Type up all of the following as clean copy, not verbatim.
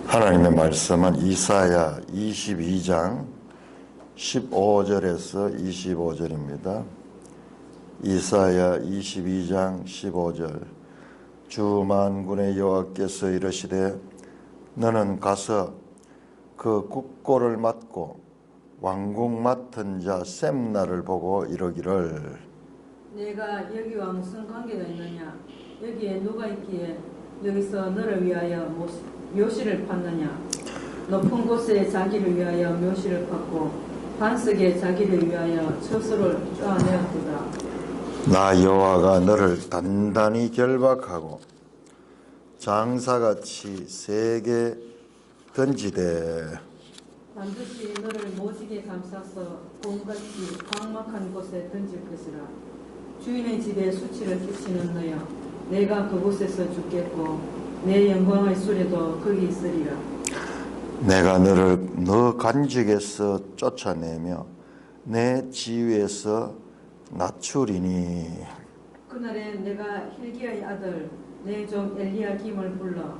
하나님의 말씀은 이사야 22장 15절에서 25절입니다. 이사야 22장 15절. 주 만군의 여호와께서 이르시되 너는 가서 그 국고를 맡고 왕궁 맡은 자 셈나를 보고 이르기를 내가 여기와 무슨 관계가 있느냐? 여기에 누가 있기에 여기서 너를 위하여 묘실을 팠느냐? 높은 곳에 자기를 위하여 묘실을 팠고 반석에 자기를 위하여 처소를 쪼아내었도다. 나 여호와가 너를 단단히 결박하고 장사같이 세게 던지되 반드시 너를 모지게 감싸서 곰같이 광막한 곳에 던질 것이라. 주인의 집에 수치를 끼치는 너여, 내가 그곳에서 죽겠고 내 영광의 수레도 거기 있으리라. 내가 너를 너 간직에서 쫓아내며 내 지위에서 낮추리니 그날에 내가 힐기야의 아들 내 종 엘리야김을 불러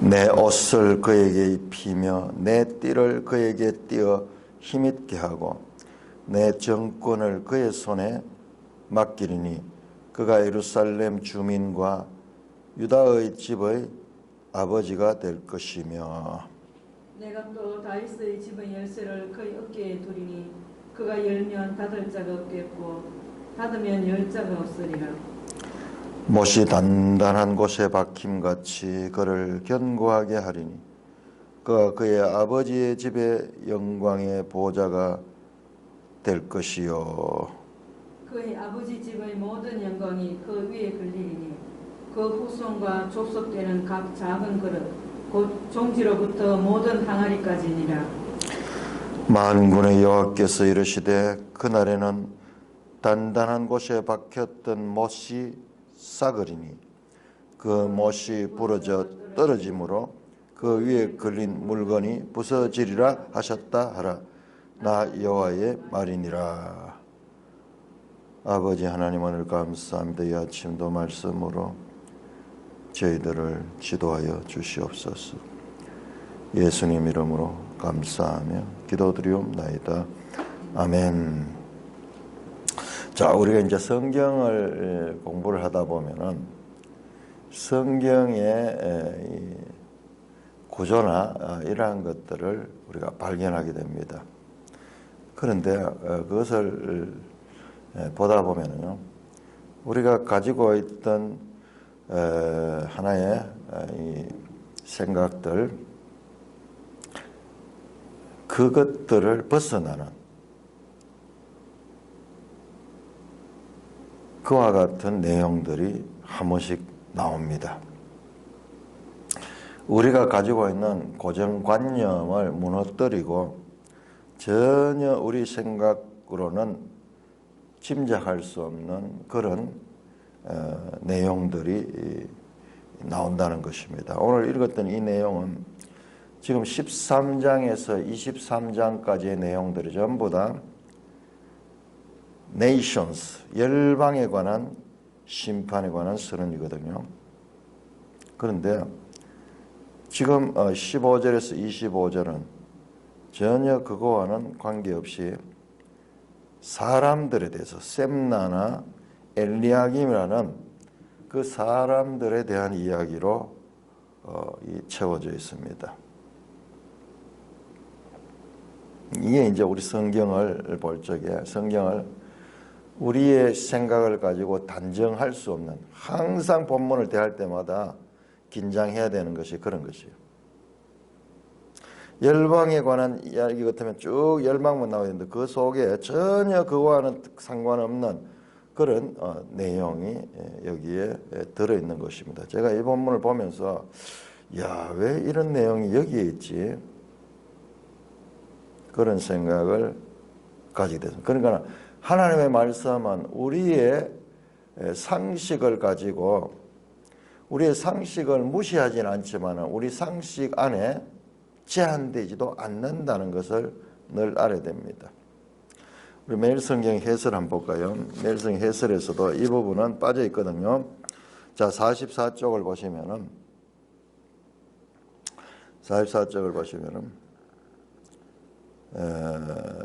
내 옷을 그에게 입히며 내 띠를 그에게 띄어 힘있게 하고 내 정권을 그의 손에 맡기리니 그가 예루살렘 주민과 유다의 집의 아버지가 될 것이며 내가 또 다윗의 집의 열쇠를 그의 어깨에 두리니 그가 열면 닫을 자가 없겠고 닫으면 열 자가 없으리라. 못이 단단한 곳에 박힘같이 그를 견고하게 하리니 그가 그의 아버지의 집의 영광의 보좌가 될 것이요 그의 아버지 집의 모든 영광이 그 위에 걸리리니 그 후손과 족속되는 각 작은 그릇 곧 종지로부터 모든 항아리까지니라. 만군의 여호와께서 이르시되 그날에는 단단한 곳에 박혔던 못이 싸그리니 그 못이 부러져 떨어짐으로 그 위에 걸린 물건이 부서지리라 하셨다 하라. 나 여호와의 말이니라. 아버지 하나님, 오늘 감사합니다. 이 아침도 말씀으로 저희들을 지도하여 주시옵소서. 예수님 이름으로 감사하며 기도드리옵나이다. 아멘. 자, 우리가 이제 성경을 공부를 하다 보면은 성경의 구조나 이러한 것들을 우리가 발견하게 됩니다. 그런데 그것을 보다 보면은요, 우리가 가지고 있던 하나의 이 생각들, 그것들을 벗어나는 그와 같은 내용들이 한 번씩 나옵니다. 우리가 가지고 있는 고정관념을 무너뜨리고 전혀 우리 생각으로는 짐작할 수 없는 그런 내용들이 나온다는 것입니다. 오늘 읽었던 이 내용은 지금 13장에서 23장까지의 내용들이 전부 다 nations, 열방에 관한 심판에 관한 선언이거든요. 그런데 지금 15절에서 25절은 전혀 그거와는 관계없이 사람들에 대해서 셈나나 엘리야김이라는 그 사람들에 대한 이야기로 채워져 있습니다. 이게 이제 우리 성경을 볼 적에 성경을 우리의 생각을 가지고 단정할 수 없는, 항상 본문을 대할 때마다 긴장해야 되는 것이 그런 것이에요. 열방에 관한 이야기 같으면 쭉 열방만 나와야 되는데 그 속에 전혀 그와는 상관없는 그런 내용이 여기에 들어있는 것입니다. 제가 이 본문을 보면서 왜 이런 내용이 여기에 있지? 그런 생각을 가지게 됐습니다. 그러니까 하나님의 말씀은 우리의 상식을 가지고 우리의 상식을 무시하지는 않지만 우리 상식 안에 제한되지도 않는다는 것을 늘 알아야 됩니다. 우리 매일성경 해설 한번 볼까요? 매일성경 해설에서도 이 부분은 빠져 있거든요. 자, 44쪽을 보시면은 44쪽을 보시면은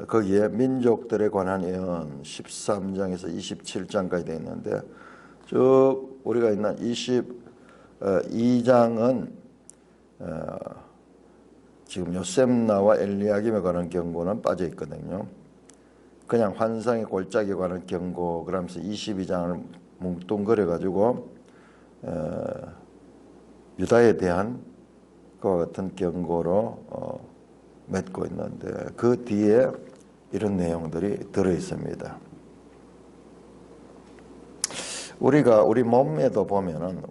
거기에 민족들에 관한 예언 13장에서 27장까지 되어 있는데 쭉 우리가 있는 22장은 지금 요셉나와 엘리야김에 관한 경고는 빠져 있거든요. 그냥 환상의 골짜기에 관한 경고 그러면서 22장을 뭉뚱그려 가지고 유다에 대한 그와 같은 경고로 맺고 있는데 그 뒤에 이런 내용들이 들어 있습니다. 우리가 우리 몸에도 보면은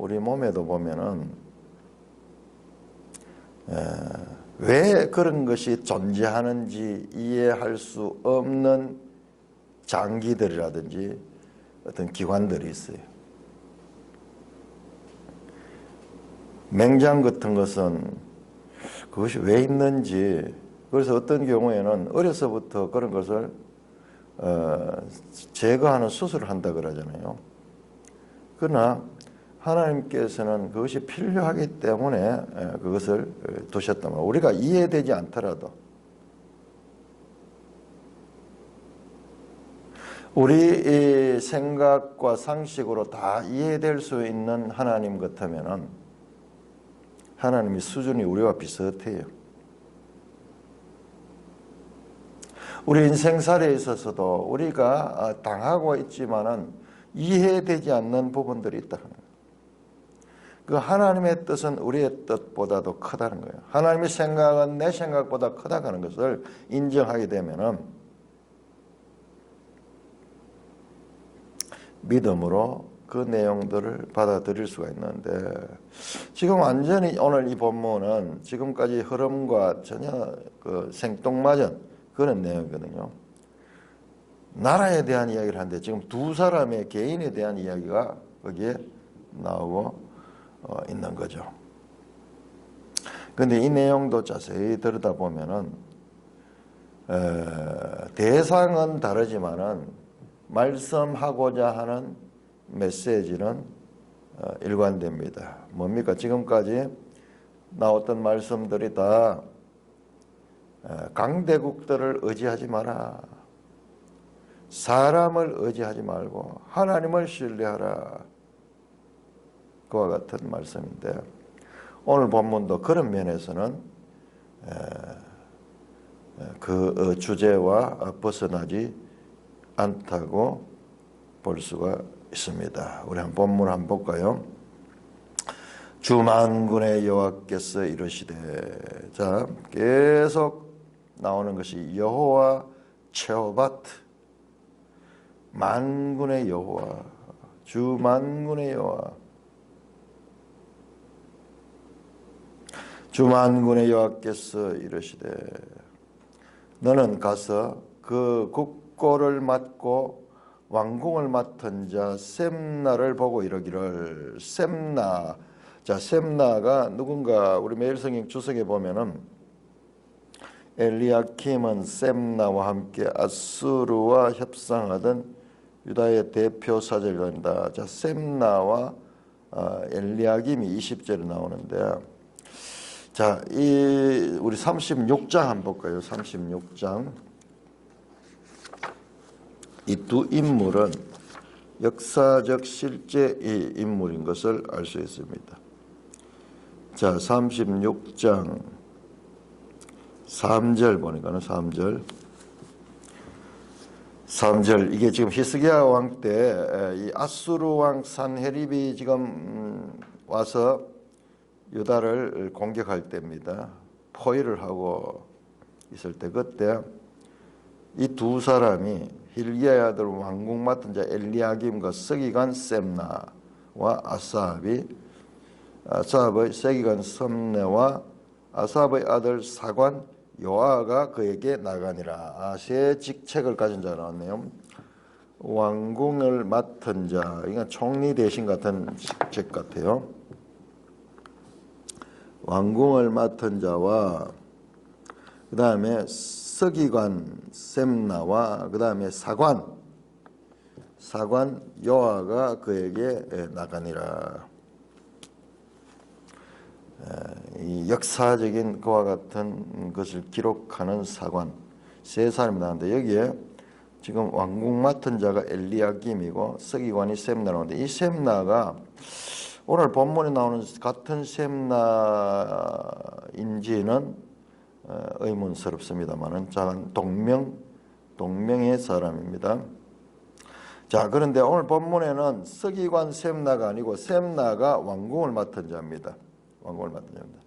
왜 그런 것이 존재하는지 이해할 수 없는 장기들이라든지 어떤 기관들이 있어요. 맹장 같은 것은 그것이 왜 있는지, 그래서 어떤 경우에는 어려서부터 그런 것을 제거하는 수술을 한다 그러잖아요. 그러나 하나님께서는 그것이 필요하기 때문에 그것을 두셨단 말이에요. 우리가 이해되지 않더라도 우리 생각과 상식으로 다 이해될 수 있는 하나님 같으면은 하나님의 수준이 우리와 비슷해요. 우리 인생살이에 있어서도 우리가 당하고 있지만은 이해되지 않는 부분들이 있다. 그 하나님의 뜻은 우리의 뜻보다도 크다는 거예요. 하나님의 생각은 내 생각보다 크다는 것을 인정하게 되면은 믿음으로 그 내용들을 받아들일 수가 있는데 지금 완전히 오늘 이 본문은 지금까지 흐름과 전혀 그 생뚱맞은 그런 내용이거든요. 나라에 대한 이야기를 하는데 지금 두 사람의 개인에 대한 이야기가 거기에 나오고 있는 거죠. 그런데 이 내용도 자세히 들여다보면은 대상은 다르지만은 말씀하고자 하는 메시지는 일관됩니다. 뭡니까? 지금까지 나왔던 말씀들이 다 강대국들을 의지하지 마라. 사람을 의지하지 말고 하나님을 신뢰하라. 그와 같은 말씀인데 오늘 본문도 그런 면에서는 그 주제와 벗어나지 않다고 볼 수가 있습니다. 우리 한 본문 한번 볼까요? 주 만군의 여호와께서 이르시되, 자 계속 나오는 것이 여호와 체오바트, 만군의 여호와, 주 만군의 여호와, 주 만군의 여호와께서 이르시되 너는 가서 그 국고를 맡고 왕궁을 맡은 자 셈나를 보고 이르기를. 셈나, 자 셈나가 누군가 우리 매일성경 주석에 보면은 엘리야킴은 셈나와 함께 아수르와 협상하던 유다의 대표 사절관이다. 자 셈나와 엘리야김이 20절에 나오는데, 자 이 우리 36장 한번 볼까요? 36장. 이 두 인물은 역사적 실제의 인물인 것을 알 수 있습니다. 자 36장 3절 보니까는 3절 이게 지금 히스기야 왕 때 이 아수르 왕 산헤립이 지금 와서 유다를 공격할 때입니다. 포위를 하고 있을 때, 그때 이 두 사람이 hil기야의 아들 왕궁 맡은 자 엘리야김과 서기관 셈나와 아삽의 서기관 섭네와 아삽의 아들 사관 요아가 그에게 나가니라. 세 직책을 가진 자 나왔네요. 왕궁을 맡은 자, 그러니까 총리 대신 같은 직책 같아요. 왕궁을 맡은 자와 그 다음에 서기관 셈나와 그 다음에 사관 요아가 그에게 나가니라. 이 역사적인 그와 같은 것을 기록하는 사관 세 사람이 나왔는데 여기에 지금 왕궁 맡은 자가 엘리야김이고 서기관이 셈나라는데 이 셈나가 오늘 본문에 나오는 같은 셈나인지는 의문스럽습니다만은 동명의 사람입니다. 자, 그런데 오늘 본문에는 서기관 셈나가 아니고 셈나가 왕궁을 맡은 자입니다. 왕궁을 맡은 자입니다.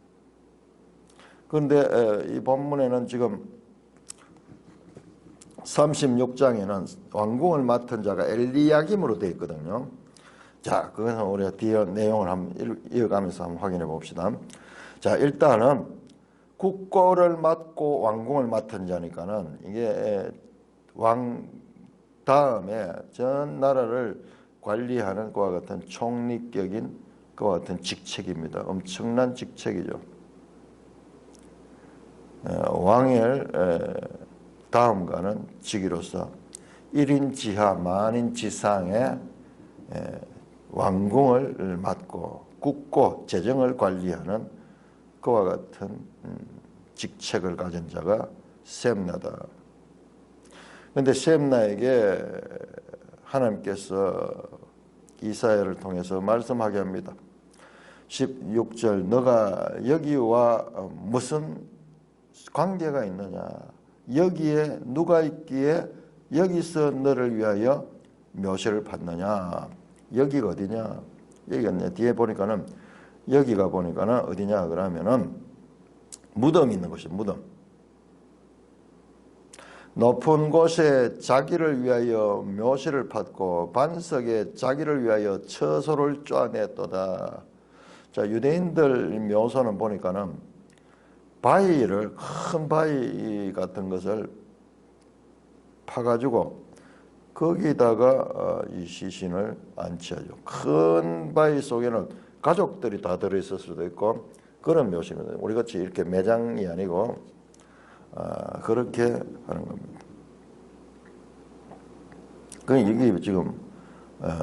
그런데 이 본문에는 지금 36장에는 왕궁을 맡은 자가 엘리야김으로 되어 있거든요. 자, 그것은 우리가 뒤에 내용을 한번 이어가면서 한번 확인해 봅시다. 자, 일단은 국고를 맡고 왕궁을 맡은 자니까는 이게 왕 다음에 전 나라를 관리하는 그와 같은 총리격인 그와 같은 직책입니다. 엄청난 직책이죠. 왕의 다음가는 직위로서 1인 지하 만인 지상의 왕궁을 맡고 국고 재정을 관리하는 그와 같은 직책을 가진 자가 셈나다. 그런데 셈나에게 하나님께서 이사야를 통해서 말씀하게 합니다. 16절 너가 여기와 무슨 관계가 있느냐, 여기에 누가 있기에 여기서 너를 위하여 묘시를 받느냐. 여기가 어디냐? 여기가 뒤에 보니까는 여기가 보니까는 어디냐 그러면은 무덤이 있는 곳이 무덤. 높은 곳에 자기를 위하여 묘시를 받고 반석에 자기를 위하여 처소를 쪼아냈도다. 자, 유대인들 묘소는 보니까는 바위를 큰 바위 같은 것을 파가지고 거기다가 이 시신을 안치하죠. 큰 바위 속에는 가족들이 다 들어있을 수도 있고 그런 묘시입니다. 우리같이 이렇게 매장이 아니고 그렇게 하는 겁니다. 그 이게 지금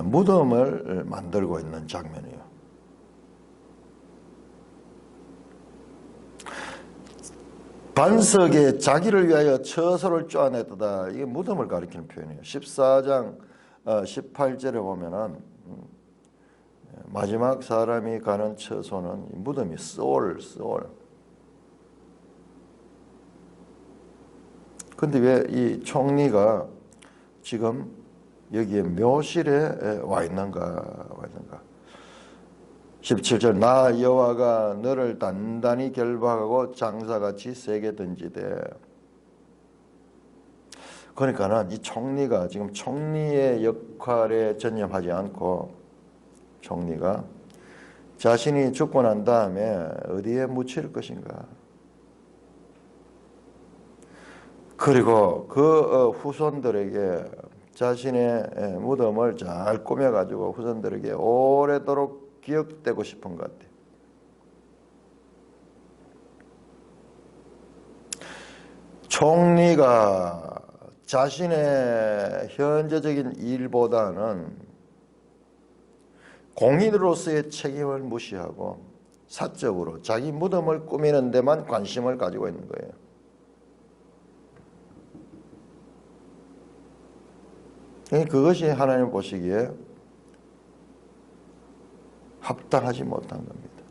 무덤을 만들고 있는 장면이에요. 반석에 자기를 위하여 처소를 쪼아냈다. 이게 무덤을 가리키는 표현이에요. 14장 18절에 보면은 마지막 사람이 가는 처소는 무덤이 소울. 근데 왜 이 총리가 지금 여기에 묘실에 와 있는가? 17절 나 여호와가 너를 단단히 결박하고 장사같이 세게 던지되. 그러니까는 이 총리가 지금 총리의 역할에 전념하지 않고 총리가 자신이 죽고 난 다음에 어디에 묻힐 것인가. 그리고 그 후손들에게 자신의 무덤을 잘 꾸며가지고 후손들에게 오래도록 기억되고 싶은 것 같아요. 총리가 자신의 현재적인 일보다는 공인으로서의 책임을 무시하고 사적으로 자기 무덤을 꾸미는 데만 관심을 가지고 있는 거예요. 그것이 하나님 보시기에 합당하지 못한 겁니다.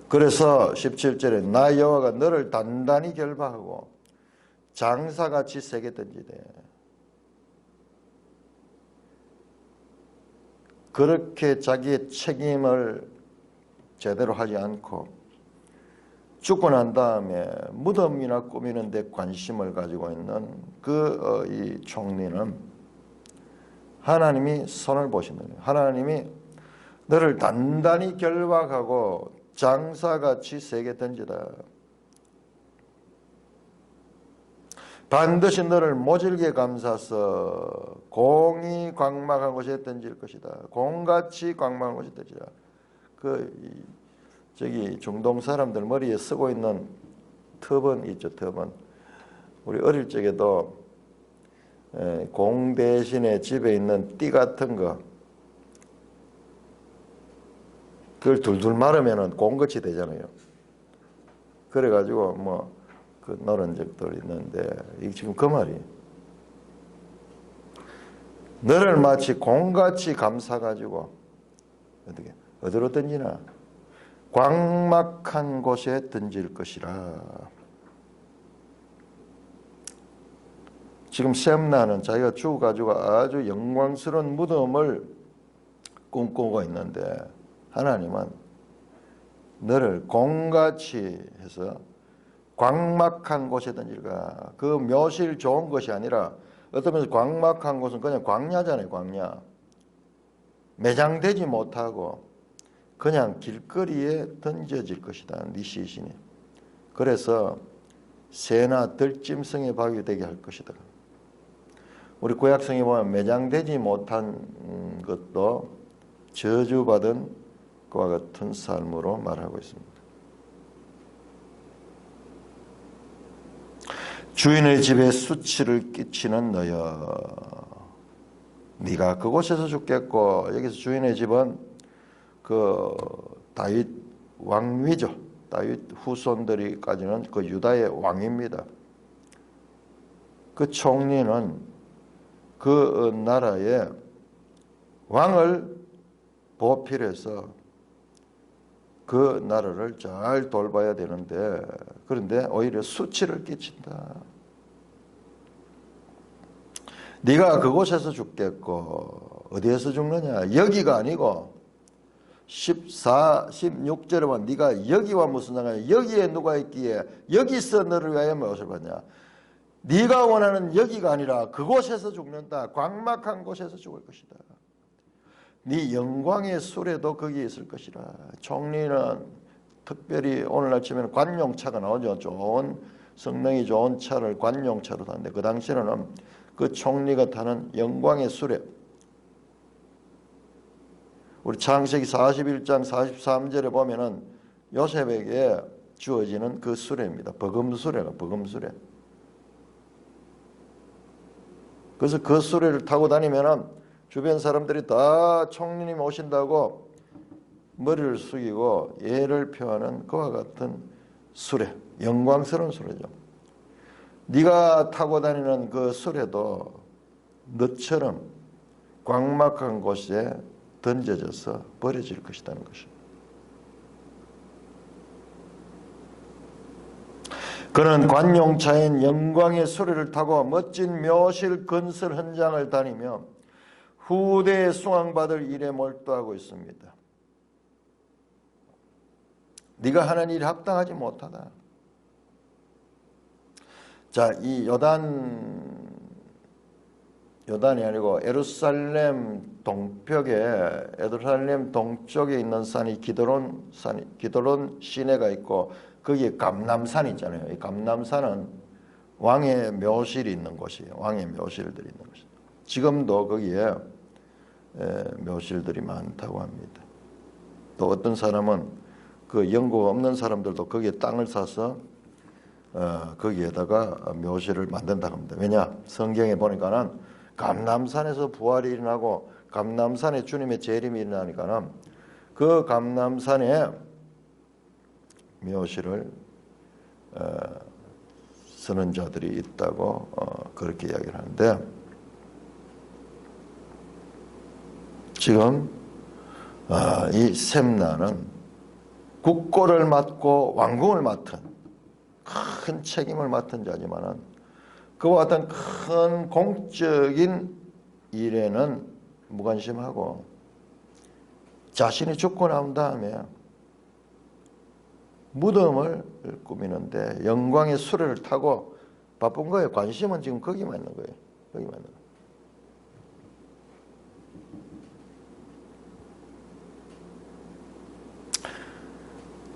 그래서 17절에 나 여호와가 너를 단단히 결박하고 장사같이 세게 던지되. 그렇게 자기의 책임을 제대로 하지 않고 죽고 난 다음에 무덤이나 꾸미는 데 관심을 가지고 있는 이 총리는 하나님이 손을 보시는 거예요. 하나님이 너를 단단히 결박하고 장사같이 세게 던지다. 반드시 너를 모질게 감싸서 공이 광망한 곳에 던질 것이다. 공같이 광망한 곳에 던지라. 저기 중동 사람들 머리에 쓰고 있는 터번 있죠, 터번. 우리 어릴 적에도 공 대신에 집에 있는 띠 같은 거 그걸 둘둘 말으면 공같이 되잖아요. 그래가지고 뭐 그 노는 적도 있는데 이게 지금 그 말이 너를 마치 공같이 감싸가지고 어떻게 어디로 던지나 광막한 곳에 던질 것이라. 지금 셈나는 자기가 죽어가지고 아주 영광스러운 무덤을 꿈꾸고 있는데 하나님은 너를 공같이 해서 광막한 곳에 던질까. 그 묘실 좋은 것이 아니라 어떤 면에서 광막한 곳은 그냥 광야잖아요. 광야. 매장되지 못하고 그냥 길거리에 던져질 것이다. 네 시신이. 그래서 새나 들짐승의 박이 되게 할 것이다. 우리 구약성에 보면 매장되지 못한 것도 저주받은 그와 같은 삶으로 말하고 있습니다. 주인의 집에 수치를 끼치는 너여, 네가 그곳에서 죽겠고. 여기서 주인의 집은 그 다윗 왕위죠. 다윗 후손들이까지는 그 유다의 왕입니다. 그 총리는 그 나라의 왕을 보필해서 그 나라를 잘 돌봐야 되는데 그런데 오히려 수치를 끼친다. 네가 그곳에서 죽겠고. 어디에서 죽느냐? 여기가 아니고 14, 16절에 보면 네가 여기와 무슨 상관이야? 여기에 누가 있기에 여기서 너를 위하여 무엇을 받냐? 네가 원하는 여기가 아니라 그곳에서 죽는다. 광막한 곳에서 죽을 것이다. 네 영광의 수레도 거기에 있을 것이라. 총리는 특별히 오늘날 치면 관용차가 나오죠. 좋은 성능이 좋은 차를 관용차로 타는데 그 당시에는 그 총리가 타는 영광의 수레. 우리 창세기 41장 43절에 보면은 요셉에게 주어지는 그 수레입니다. 버금수레가 버금수레. 그래서 그 수레를 타고 다니면은 주변 사람들이 다 총리님 오신다고 머리를 숙이고 예를 표하는 그와 같은 수레, 영광스러운 수레죠. 네가 타고 다니는 그 수레도 너처럼 광막한 곳에 던져져서 버려질 것이라는 것입니다. 그는 관용차인 영광의 수레를 타고 멋진 묘실 건설 현장을 다니며 후대에 수강받을 일에 몰두하고 있습니다. 네가 하는 일이 합당하지 못하다. 자, 이 요단이 아니고 예루살렘 동쪽에 있는 산이 기드론 시내가 있고 거기에 감람산이 있잖아요. 이 감람산은 왕의 묘실이 있는 곳이에요. 왕의 묘실들이 있는 곳이에요. 지금도 거기에 묘실들이 많다고 합니다. 또 어떤 사람은 그 연고 없는 사람들도 거기에 땅을 사서 거기에다가 묘실을 만든다고 합니다. 왜냐? 성경에 보니까는 감람산에서 부활이 일어나고 감람산에 주님의 재림이 일어나니까는 그 감람산에 묘실을 쓰는 자들이 있다고 그렇게 이야기를 하는데 지금 이 셈나는 국고를 맡고 왕궁을 맡은 큰 책임을 맡은 자지만은 그와 같은 큰 공적인 일에는 무관심하고 자신이 죽고 난 다음에 무덤을 꾸미는데 영광의 수레를 타고 바쁜 거예요. 관심은 지금 거기만 있는 거예요. 거기만 있는 거예요.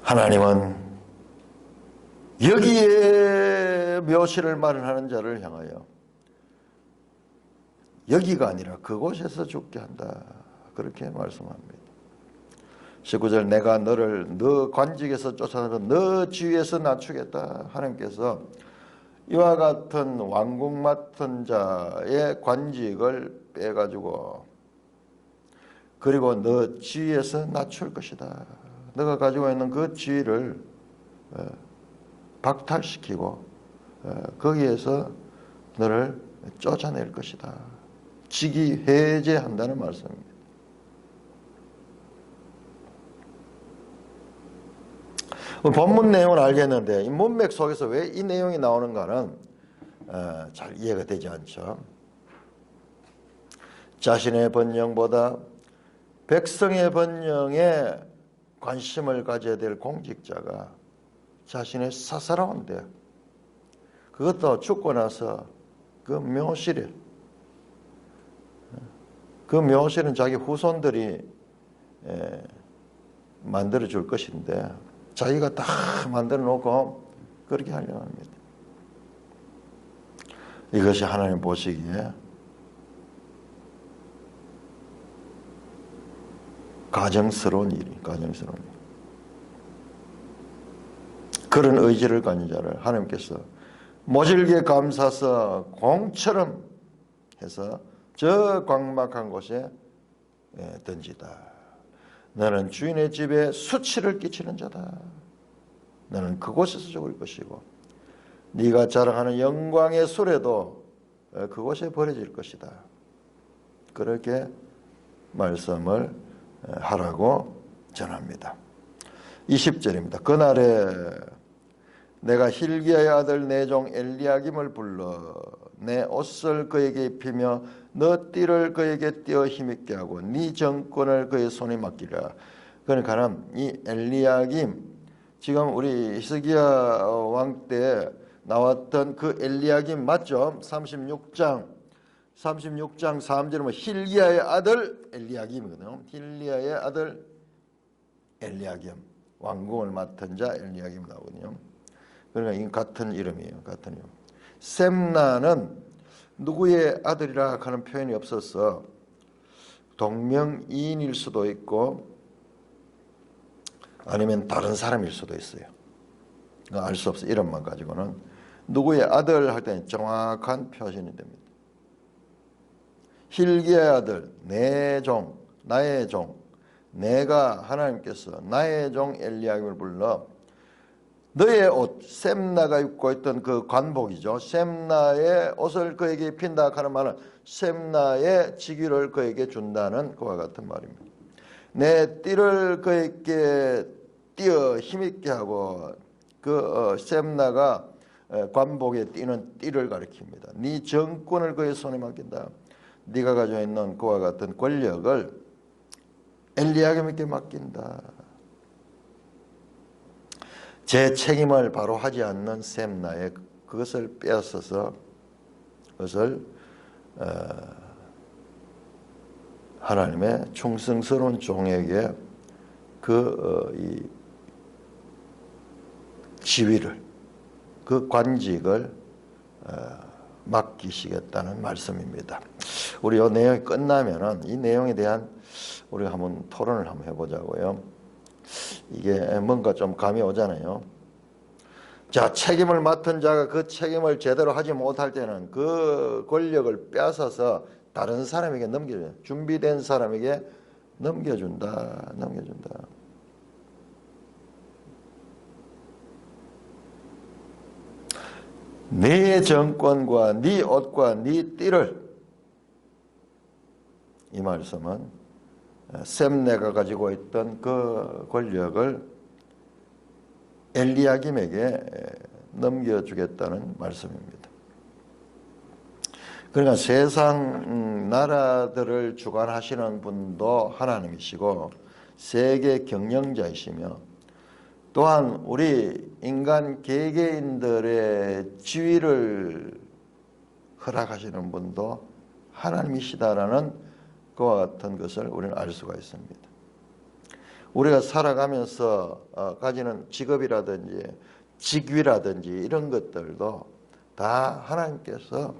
하나님은 여기에 묘실을 마련하는 자를 향하여 여기가 아니라 그곳에서 죽게 한다. 그렇게 말씀합니다. 19절 내가 너를 너 관직에서 쫓아내서 너 지위에서 낮추겠다. 하나님께서 이와 같은 왕국 맡은 자의 관직을 빼가지고 그리고 너 지위에서 낮출 것이다. 너가 가지고 있는 그 지위를 박탈시키고 거기에서 너를 쫓아낼 것이다. 직위 해제한다는 말씀입니다. 본문 내용을 알겠는데 이 문맥 속에서 왜 이 내용이 나오는가는 잘 이해가 되지 않죠. 자신의 번영보다 백성의 번영에 관심을 가져야 될 공직자가 자신의 사사로운데 그것도 죽고 나서 그 묘실에 그 묘실은 자기 후손들이 만들어 줄 것인데 자기가 다 만들어 놓고 그렇게 하려고 합니다. 이것이 하나님 보시기에 가정스러운 일이 가정스러운 일. 그런 의지를 가진 자를 하나님께서 모질게 감싸서 공처럼 해서 저 광막한 곳에 던지다. 너는 주인의 집에 수치를 끼치는 자다. 너는 그곳에서 죽을 것이고 네가 자랑하는 영광의 수레도 그곳에 버려질 것이다. 그렇게 말씀을 하라고 전합니다. 20절입니다. 그날에 내가 힐기야의 아들 내 종 엘리야김을 불러 내 옷을 그에게 입히며 너 띠를 그에게 띄어 힘있게 하고 네 정권을 그의 손에 맡기라. 그러니까는 이 엘리야김 지금 우리 히스기야 왕 때 나왔던 그 엘리야김 맞죠? 36장 3절은 힐기야의 아들 엘리야김이거든요. 힐기야의 아들 엘리야김 왕궁을 맡은 자 엘리야김 나오거든요. 그러니까 이 같은 이름이에요. 같은 이름. 셈나는 누구의 아들이라 하는 표현이 없어서 동명이인일 수도 있고 아니면 다른 사람일 수도 있어요. 알 수 없어요. 이름만 가지고는 누구의 아들 할 때는 정확한 표현이 됩니다. 힐기야의 아들 내 종 나의 종 내가 하나님께서 나의 종 엘리야김을 불러 너의 옷 셈나가 입고 있던 그 관복이죠. 셈나의 옷을 그에게 입힌다 하는 말은 셈나의 직위를 그에게 준다는 그와 같은 말입니다. 내 띠를 그에게 띄어 힘있게 하고 그 셈나가 관복에 띄는 띠를 가리킵니다. 네 정권을 그의 손에 맡긴다. 네가 가지고 있는 그와 같은 권력을 엘리야김에게 맡긴다. 제 책임을 바로 하지 않는 셈나의 그것을 빼앗아서 그것을 하나님의 충성스러운 종에게 이 지위를 그 관직을 맡기시겠다는 말씀입니다. 우리 이 내용이 끝나면은 이 내용에 대한 우리가 한번 토론을 한번 해보자고요. 이게 뭔가 좀 감이 오잖아요. 자, 책임을 맡은 자가 그 책임을 제대로 하지 못할 때는 그 권력을 빼앗아서 다른 사람에게 넘겨줘요. 준비된 사람에게 넘겨준다. 네 정권과 네 옷과 네 띠를 이 말씀은 셈네가 가지고 있던 그 권력을 엘리야김에게 넘겨주겠다는 말씀입니다. 그러니까 세상 나라들을 주관하시는 분도 하나님이시고 세계 경영자이시며 또한 우리 인간 개개인들의 지위를 허락하시는 분도 하나님이시다라는 그와 같은 것을 우리는 알 수가 있습니다. 우리가 살아가면서 가지는 직업이라든지 직위라든지 이런 것들도 다 하나님께서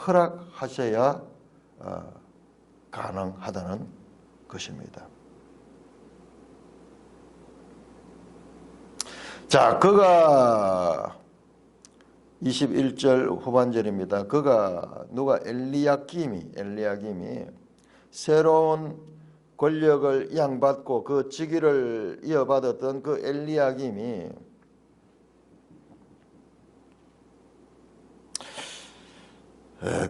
허락하셔야 가능하다는 것입니다. 자, 그가 21절 후반절입니다. 그가 누가 엘리야김이 새로운 권력을 이양받고 그 직위를 이어받았던 그 엘리야김이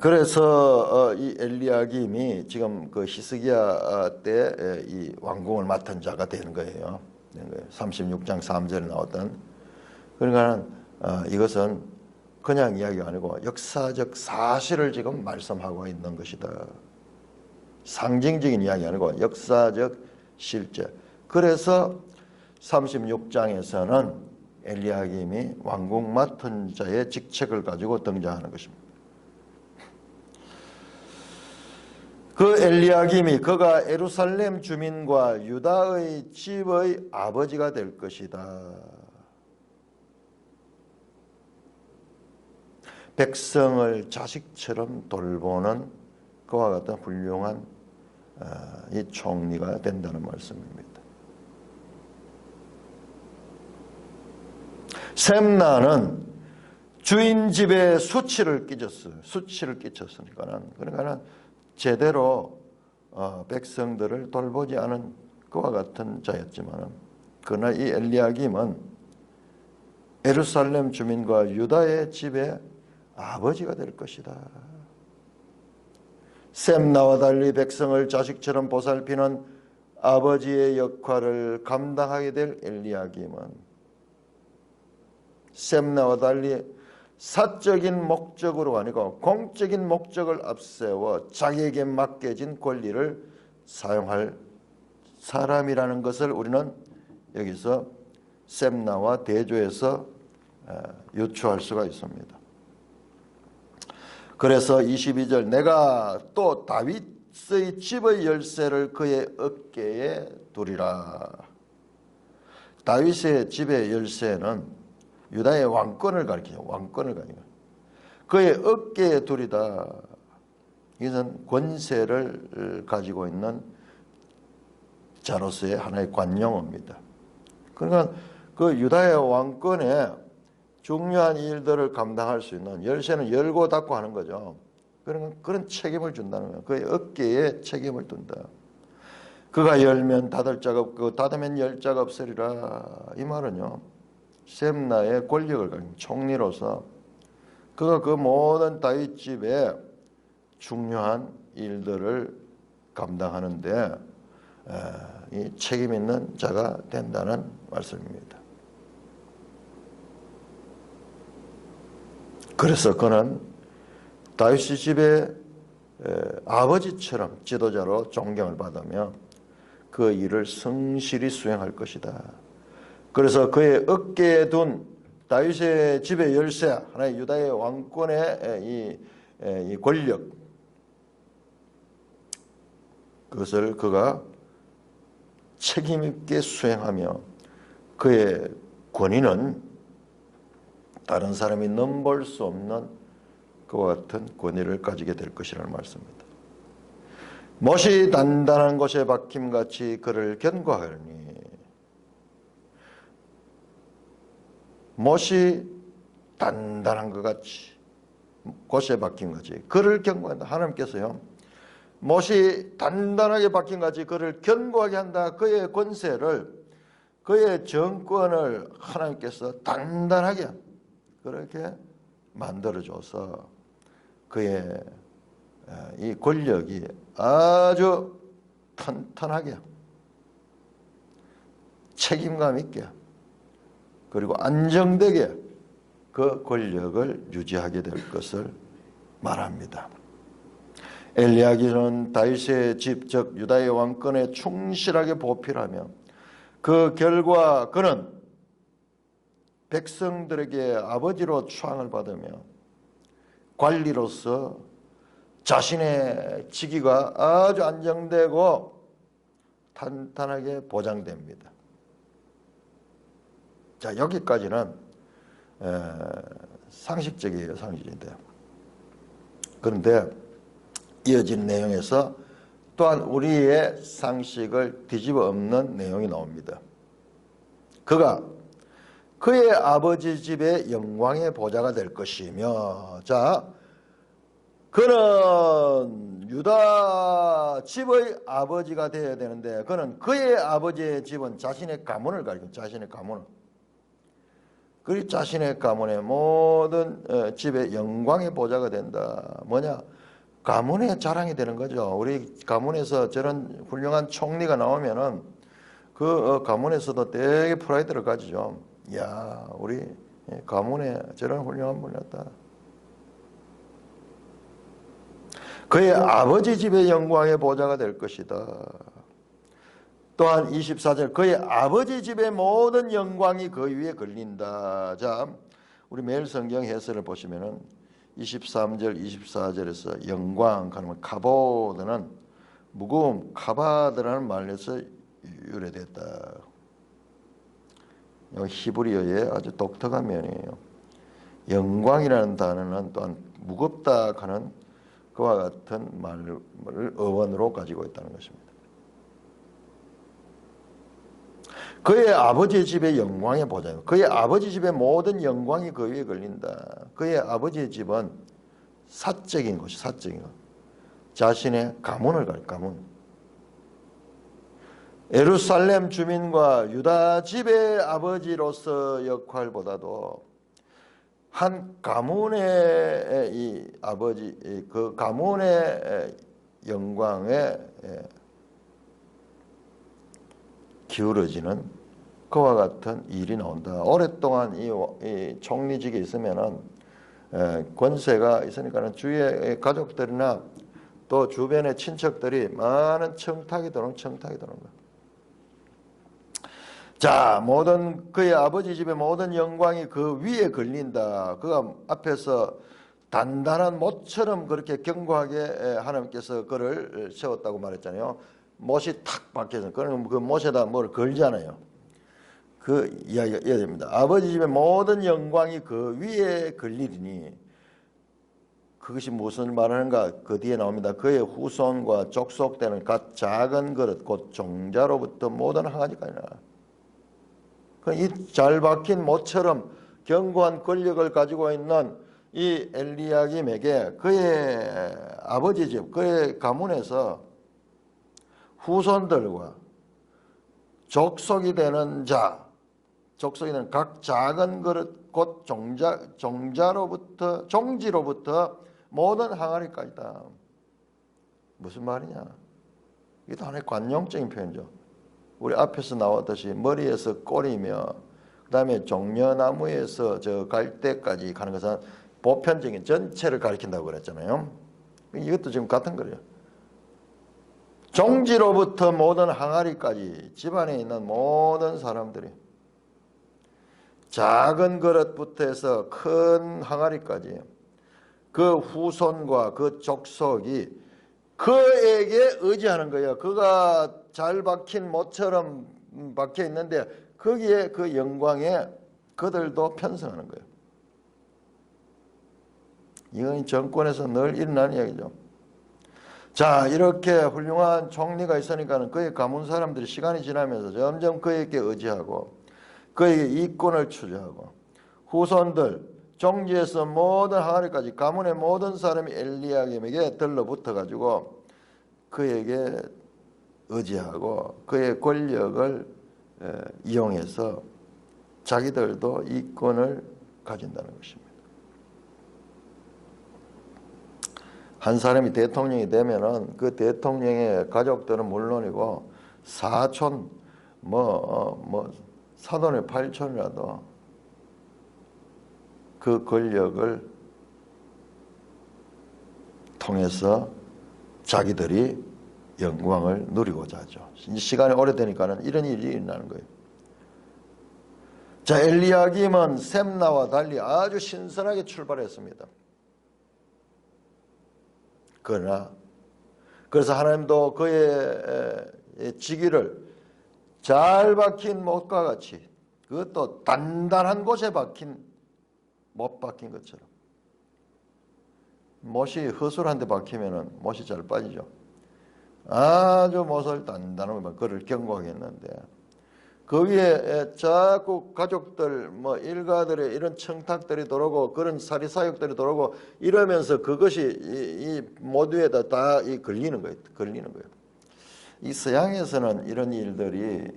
그래서 이 엘리야김이 지금 그 히스기야 때 이 왕궁을 맡은 자가 되는 거예요. 36장 3절에 나왔던. 그러니까 이것은 그냥 이야기가 아니고 역사적 사실을 지금 말씀하고 있는 것이다. 상징적인 이야기 아니고 역사적 실제. 그래서 36장에서는 엘리야김이 왕궁 맡은 자의 직책을 가지고 등장하는 것입니다. 그 엘리야김이 그가 예루살렘 주민과 유다의 집의 아버지가 될 것이다. 백성을 자식처럼 돌보는 그와 같은 훌륭한 이 총리가 된다는 말씀입니다. 셈나는 주인 집에 수치를 끼쳤으니까는 그러니까는 제대로 백성들을 돌보지 않은 그와 같은 자였지만 그러나 이 엘리야김은 예루살렘 주민과 유다의 집에 아버지가 될 것이다. 셈나와 달리 백성을 자식처럼 보살피는 아버지의 역할을 감당하게 될 엘리야김은 셈나와 달리 사적인 목적으로 아니고 공적인 목적을 앞세워 자기에게 맡겨진 권리를 사용할 사람이라는 것을 우리는 여기서 셈나와 대조해서 유추할 수가 있습니다. 그래서 22절 내가 또 다윗의 집의 열쇠를 그의 어깨에 두리라. 다윗의 집의 열쇠는 유다의 왕권을 가리키죠. 그의 어깨에 두리다. 이것은 권세를 가지고 있는 자로서의 하나의 관용어입니다. 그러니까 그 유다의 왕권에 중요한 일들을 감당할 수 있는 열쇠는 열고 닫고 하는 거죠. 그러니까 그런 책임을 준다는 거예요. 그의 어깨에 책임을 둔다. 그가 열면 닫을 자가 없고 닫으면 열 자가 없으리라. 이 말은요. 셈나의 권력을 가진 총리로서 그가 그 모든 다윗 집의 중요한 일들을 감당하는데 이 책임 있는 자가 된다는 말씀입니다. 그래서 그는 다윗 집의 아버지처럼 지도자로 존경을 받으며 그 일을 성실히 수행할 것이다. 그래서 그의 어깨에 둔 다윗의 집의 열쇠, 하나의 유다의 왕권의 이 권력, 그것을 그가 책임 있게 수행하며 그의 권위는 다른 사람이 넘볼 수 없는 그와 같은 권위를 가지게 될 것이라는 말씀입니다. 못이 단단한 곳에 박힘같이 그를 견고하니 못이 단단한 것 같이 곳에 박힘같이 그를 견고한다. 하나님께서요. 못이 단단하게 박힘같이 그를 견고하게 한다. 그의 권세를 그의 정권을 하나님께서 단단하게 그렇게 만들어줘서 그의 이 권력이 아주 탄탄하게 책임감 있게 그리고 안정되게 그 권력을 유지하게 될 것을 말합니다. 엘리야김은 다윗의 집, 즉 유다의 왕권에 충실하게 보필하며 그 결과 그는 백성들에게 아버지로 추앙을 받으며 관리로서 자신의 직위가 아주 안정되고 탄탄하게 보장됩니다. 자, 여기까지는 상식적이에요. 상식인데. 그런데 이어진 내용에서 또한 우리의 상식을 뒤집어 엎는 내용이 나옵니다. 그가 그의 아버지 집의 영광의 보좌가 될 것이며, 자, 그는 유다 집의 아버지가 되어야 되는데, 그는 그의 아버지의 집은 자신의 가문을 가리켜, 자신의 가문을. 그리 자신의 가문의 모든 집의 영광의 보좌가 된다. 뭐냐? 가문의 자랑이 되는 거죠. 우리 가문에서 저런 훌륭한 총리가 나오면은 그 가문에서도 되게 프라이드를 가지죠. 야, 우리 가문에 저런 훌륭한 분이었다. 그의 아버지 집의 영광의 보좌가 될 것이다. 또한 24절 그의 아버지 집의 모든 영광이 그 위에 걸린다. 자, 우리 매일 성경 해설을 보시면은 23절, 24절에서 영광, 그러면 카보드는 무거움, 카바드라는 말에서 유래됐다. 히브리어의 아주 독특한 면이에요. 영광이라는 단어는 또한 무겁다 하는 그와 같은 말을 어원으로 가지고 있다는 것입니다. 그의 아버지 집의 영광의 보좌, 그의 아버지 집의 모든 영광이 그 위에 걸린다. 그의 아버지의 집은 사적인 것이 사적인 것. 자신의 가문을 가리 가문. 예루살렘 주민과 유다 집의 아버지로서 역할보다도 한 가문의 이 아버지, 그 가문의 영광에 기울어지는 그와 같은 일이 나온다. 오랫동안 이 총리직에 있으면은 권세가 있으니까는 주위의 가족들이나 또 주변의 친척들이 많은 청탁이 도는 거야. 자, 모든 그의 아버지 집의 모든 영광이 그 위에 걸린다. 그가 앞에서 단단한 못처럼 그렇게 견고하게 하나님께서 그를 세웠다고 말했잖아요. 못이 탁 박혀서 그러면 그 못에다 뭘 걸잖아요. 그 이야기가 됩니다. 아버지 집의 모든 영광이 그 위에 걸리리니 그것이 무슨 말하는가? 그 뒤에 나옵니다. 그의 후손과 족속되는 각 작은 그릇 곧 종자로부터 모든 항아리까지나. 이 잘 박힌 못처럼 견고한 권력을 가지고 있는 이 엘리야김에게 그의 아버지 집, 그의 가문에서 후손들과 족속이 되는 자, 족속이 되는 각 작은 그릇 곧 종지로부터 모든 항아리까지다. 무슨 말이냐? 이게 하나의 관용적인 표현이죠. 우리 앞에서 나왔듯이 머리에서 꼬리며 그 다음에 종려나무에서 저 갈대까지 가는 것은 보편적인 전체를 가리킨다고 그랬잖아요. 이것도 지금 같은 거예요. 종지로부터 모든 항아리까지 집안에 있는 모든 사람들이 작은 그릇부터 해서 큰 항아리까지 그 후손과 그 족속이 그에게 의지하는 거예요. 그가 잘 박힌 못처럼 박혀 있는데 거기에 그 영광에 그들도 편성하는 거예요. 이건 정권에서 늘 일어나는 이야기죠. 자, 이렇게 훌륭한 총리가 있으니까는 그의 가문 사람들이 시간이 지나면서 점점 그에게 의지하고 그에게 이권을 추구하고 후손들 종지에서 모든 항아리까지 가문의 모든 사람이 엘리야김에게 들러붙어 가지고 그에게 의지하고 그의 권력을 이용해서 자기들도 이권을 가진다는 것입니다. 한 사람이 대통령이 되면은 그 대통령의 가족들은 물론이고 사촌 사돈의 팔촌이라도 그 권력을 통해서 자기들이 영광을 누리고자 하죠. 시간이 오래되니까는 이런 일이 일어나는 거예요. 자, 엘리야김은 셈나와 달리 아주 신선하게 출발했습니다. 그래서 하나님도 그의 직위를 잘 박힌 못과 같이 그것도 단단한 곳에 못 박힌 것처럼 못이 허술한 데 박히면은 못이 잘 빠지죠. 아주 못을 단단하게 그를 견고하게 했는데 그 위에 자꾸 가족들 뭐 일가들의 이런 청탁들이 들어오고 그런 사리사욕들이 들어오고 이러면서 그것이 이 모두에다 다 걸리는 거예요. 걸리는 거예요. 이 서양에서는 이런 일들이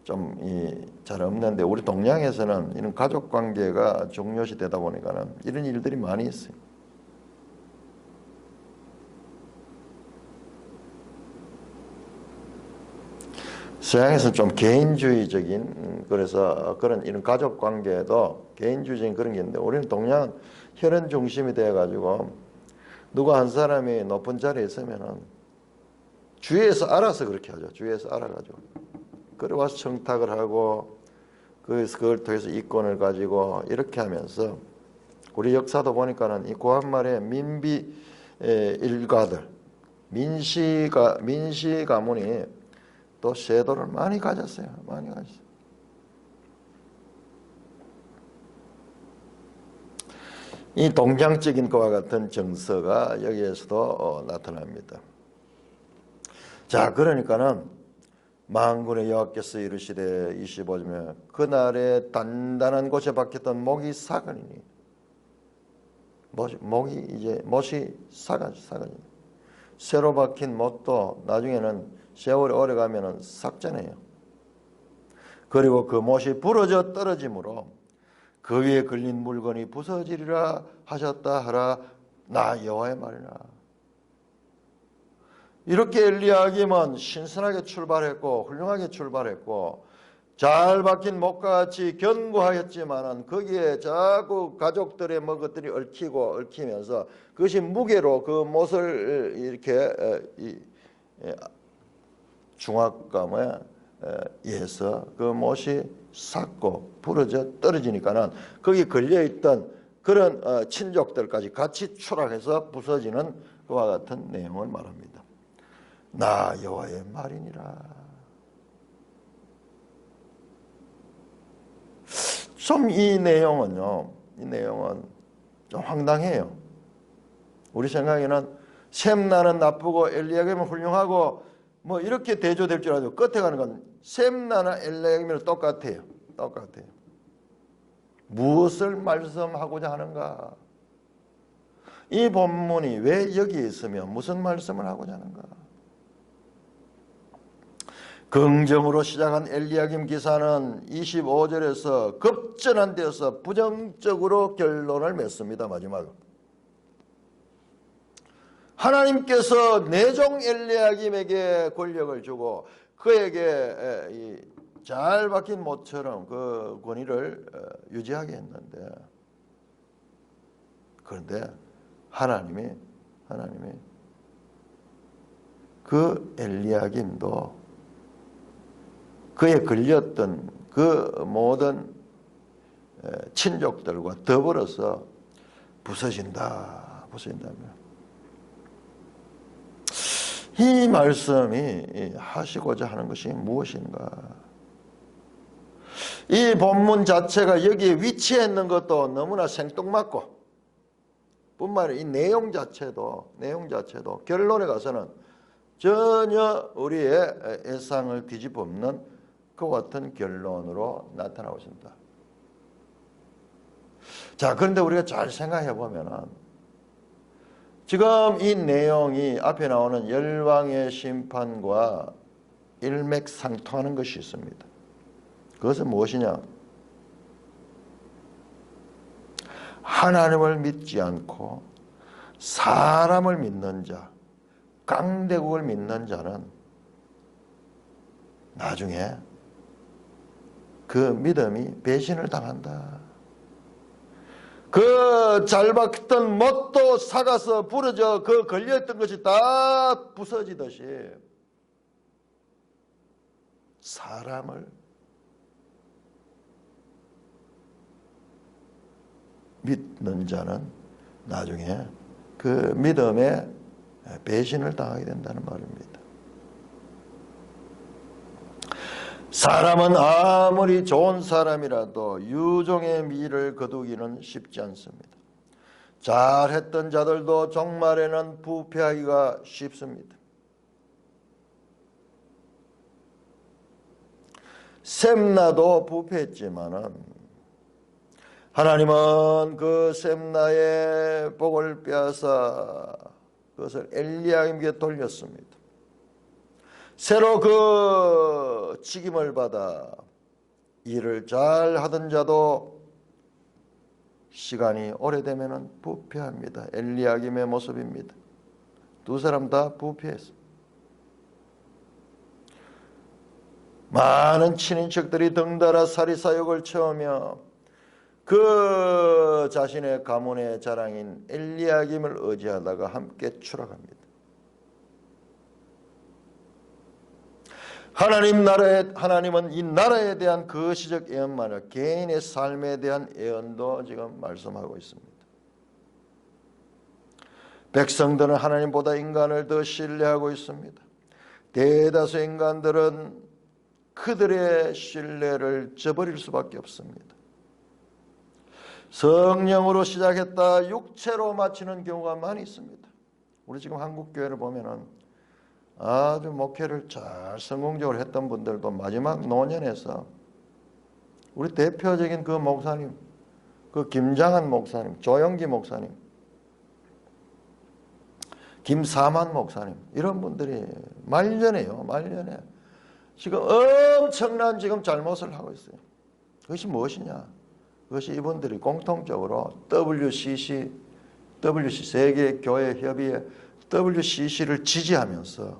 좀 잘 없는데 우리 동양에서는 이런 가족 관계가 중요시 되다 보니까는 이런 일들이 많이 있어요. 서양에서는 좀 개인주의적인 그래서 그런 이런 가족 관계도 개인주의적인 그런 게 있는데 우리는 동양은 혈연 중심이 되어 가지고 누가 한 사람이 높은 자리에 있으면은 주위에서 알아서 그렇게 하죠. 주위에서 알아가지고 그래 와서 청탁을 하고 그래서 그걸 통해서 이권을 가지고 이렇게 하면서 우리 역사도 보니까는 이 고한말의 민비 일가들 민씨 가문이 또 세도를 많이 가졌어요. 많이 가졌어요. 이 동양적인 것과 같은 정서가 여기에서도 나타납니다. 자, 그러니까는 만군의 여호와께서 이르시되 25절에 그날에 단단한 곳에 박혔던 목이 사가니니 못이 사가니 새로 박힌 못도 나중에는 세월이 오래 가면은 삭잖아요. 그리고 그 못이 부러져 떨어지므로 그 위에 걸린 물건이 부서지리라 하셨다 하라 나 여호와의 말이라. 이렇게 엘리야김은 신선하게 출발했고 훌륭하게 출발했고 잘 박힌 목과 같이 견고하였지만은 거기에 자꾸 가족들의 뭐 것들이 얽히면서 그것이 무게로 그 못을 이렇게 중압감에 의해서 그 못이 삭고 부러져 떨어지니까는 거기 걸려있던 그런 친족들까지 같이 추락해서 부서지는 그와 같은 내용을 말합니다. 나 여호와의 말이니라. 좀 이 내용은 좀 황당해요. 우리 생각에는 셈나는 나쁘고 엘리야김은 훌륭하고 뭐 이렇게 대조될 줄 알아도 끝에 가는 건 셈나나 엘리야김이랑 똑같아요. 무엇을 말씀하고자 하는가? 이 본문이 왜 여기 있으며 무슨 말씀을 하고자 하는가? 긍정으로 시작한 엘리야김 기사는 25절에서 급전환되어서 부정적으로 결론을 맺습니다. 마지막으로 하나님께서 내종 엘리야김에게 권력을 주고 그에게 잘 박힌 못처럼 그 권위를 유지하게 했는데 그런데 하나님이 그 엘리야김도 그에 걸렸던 그 모든 친족들과 더불어서 부서진다. 이 말씀이 하시고자 하는 것이 무엇인가? 이 본문 자체가 여기에 위치해 있는 것도 너무나 생뚱맞고 뿐만 아니라 이 내용 자체도 결론에 가서는 전혀 우리의 예상을 뒤집어엎는 그와 같은 결론으로 나타나고 있습니다. 자, 그런데 우리가 잘 생각해 보면은 지금 이 내용이 앞에 나오는 열왕의 심판과 일맥상통하는 것이 있습니다. 그것은 무엇이냐? 하나님을 믿지 않고 사람을 믿는 자, 강대국을 믿는 자는 나중에 그 믿음이 배신을 당한다. 그 잘 박혔던 못도 삭아서 부러져 그 걸려있던 것이 다 부서지듯이 사람을 믿는 자는 나중에 그 믿음에 배신을 당하게 된다는 말입니다. 사람은 아무리 좋은 사람이라도 유종의 미를 거두기는 쉽지 않습니다. 잘했던 자들도 종말에는 부패하기가 쉽습니다. 셈나도 부패했지만은 하나님은 그 셈나의 복을 빼앗아 그것을 엘리야김에게 돌렸습니다. 새로 그 직임을 받아 일을 잘 하던 자도 시간이 오래되면 부패합니다. 엘리야김의 모습입니다. 두 사람 다 부패했어요. 많은 친인척들이 덩달아 사리사욕을 채우며 그 자신의 가문의 자랑인 엘리야김을 의지하다가 함께 추락합니다. 하나님은 이 나라에 대한 거시적 예언만 아니라 개인의 삶에 대한 예언도 지금 말씀하고 있습니다. 백성들은 하나님보다 인간을 더 신뢰하고 있습니다. 대다수 인간들은 그들의 신뢰를 저버릴 수밖에 없습니다. 성령으로 시작했다 육체로 마치는 경우가 많이 있습니다. 우리 지금 한국교회를 보면은 아주 목회를 잘 성공적으로 했던 분들도 마지막 노년에서 우리 대표적인 그 목사님, 그 김장한 목사님, 조영기 목사님, 김사만 목사님 이런 분들이 말년에요. 말년에 지금 엄청난 지금 잘못을 하고 있어요. 그것이 무엇이냐? 그것이 이분들이 공통적으로 WCC 세계교회협의회 WCC를 지지하면서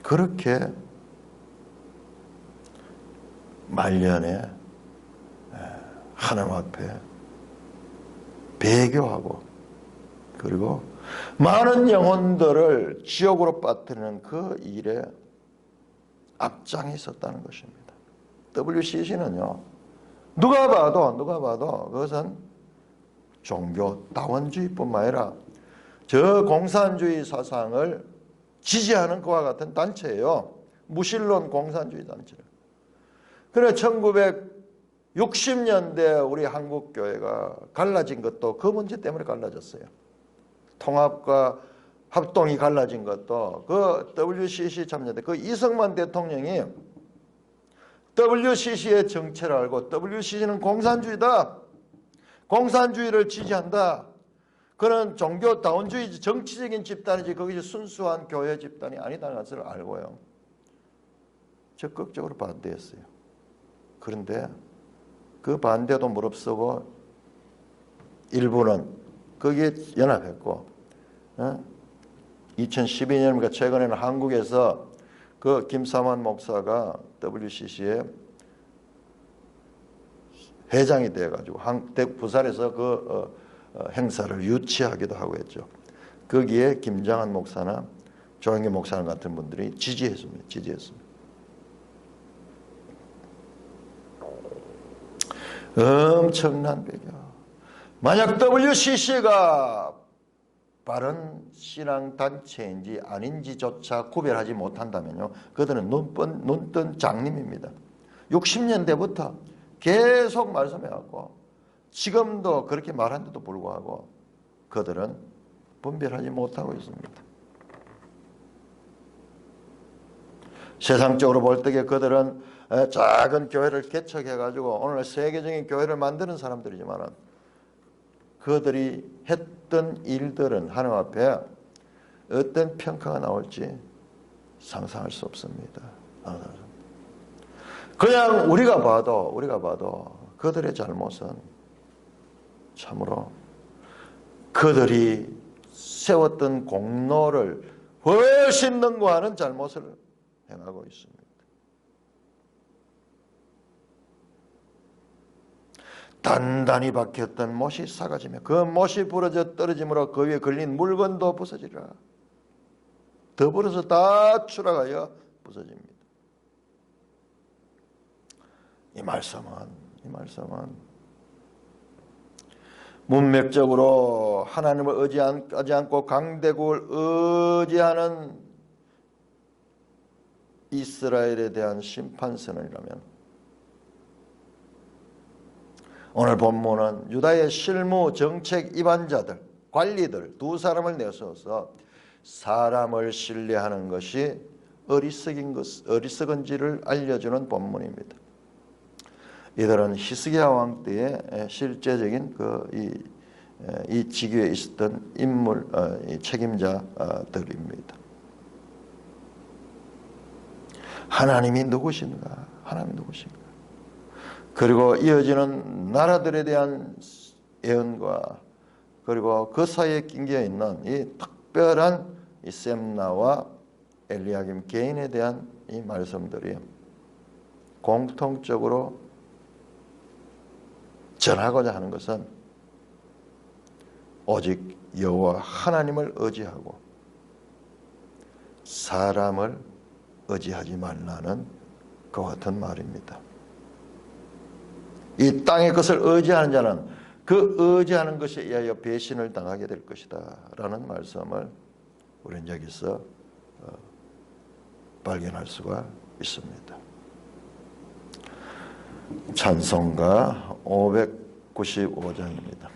그렇게 말년에 하나님 앞에 배교하고 그리고 많은 영혼들을 지옥으로 빠뜨리는 그 일에 앞장에 있었다는 것입니다. WCC는요, 누가 봐도 그것은 종교 다원주의뿐만 아니라 저 공산주의 사상을 지지하는 그와 같은 단체예요. 무신론 공산주의 단체를. 그래 1960년대 우리 한국교회가 갈라진 것도 그 문제 때문에 갈라졌어요. 통합과 합동이 갈라진 것도 그 WCC 참여대 그 이승만 대통령이 WCC의 정체를 알고 WCC는 공산주의다. 공산주의를 지지한다. 그는 종교 다원주의 정치적인 집단이지 거기서 순수한 교회 집단이 아니다는 것을 알고요. 적극적으로 반대했어요. 그런데 그 반대도 무릅쓰고 일부는 거기에 연합했고 2012년이니까 최근에는 한국에서 그 김사만 목사가 WCC의 회장이 되어가지고 부산에서 그 행사를 유치하기도 하고 했죠. 거기에 김장한 목사나 조영기 목사 같은 분들이 지지했습니다. 엄청난 배경. 만약 WCC가 바른 신앙단체인지 아닌지조차 구별하지 못한다면요, 그들은 눈뜬 장님입니다. 60년대부터 계속 말씀해왔고 지금도 그렇게 말하는데도 불구하고 그들은 분별하지 못하고 있습니다. 세상적으로 볼 때에 그들은 작은 교회를 개척해가지고 오늘 세계적인 교회를 만드는 사람들이지만 그들이 했던 일들은 하나님 앞에 어떤 평가가 나올지 상상할 수 없습니다. 그냥 우리가 봐도 그들의 잘못은 참으로 그들이 세웠던 공로를 훨씬 능가하는 잘못을 행하고 있습니다. 단단히 박혔던 못이 삭아지며 그 못이 부러져 떨어짐으로 그 위에 걸린 물건도 부서지라. 더불어서 다 추락하여 부서집니다. 이 말씀은 문맥적으로 하나님을 의지하지 않고 강대국을 의지하는 이스라엘에 대한 심판선언이라면 오늘 본문은 유다의 실무 정책 위반자들, 관리들 두 사람을 내세워서 사람을 신뢰하는 것이 어리석은지를 알려주는 본문입니다. 이들은 히스기야 왕 때의 실제적인 이 지교에 있었던 인물, 책임자들입니다. 하나님이 누구신가? 하나님이 누구신가? 그리고 이어지는 나라들에 대한 예언과 그리고 그 사이에 낑겨 있는 이 특별한 이 셈나와 엘리야김 개인에 대한 이 말씀들이 공통적으로 전하고자 하는 것은 오직 여호와 하나님을 의지하고 사람을 의지하지 말라는 그와 같은 말입니다. 이 땅의 것을 의지하는 자는 그 의지하는 것에 의하여 배신을 당하게 될 것이다 라는 말씀을 우리는 여기서 발견할 수가 있습니다. 찬송가 595장입니다.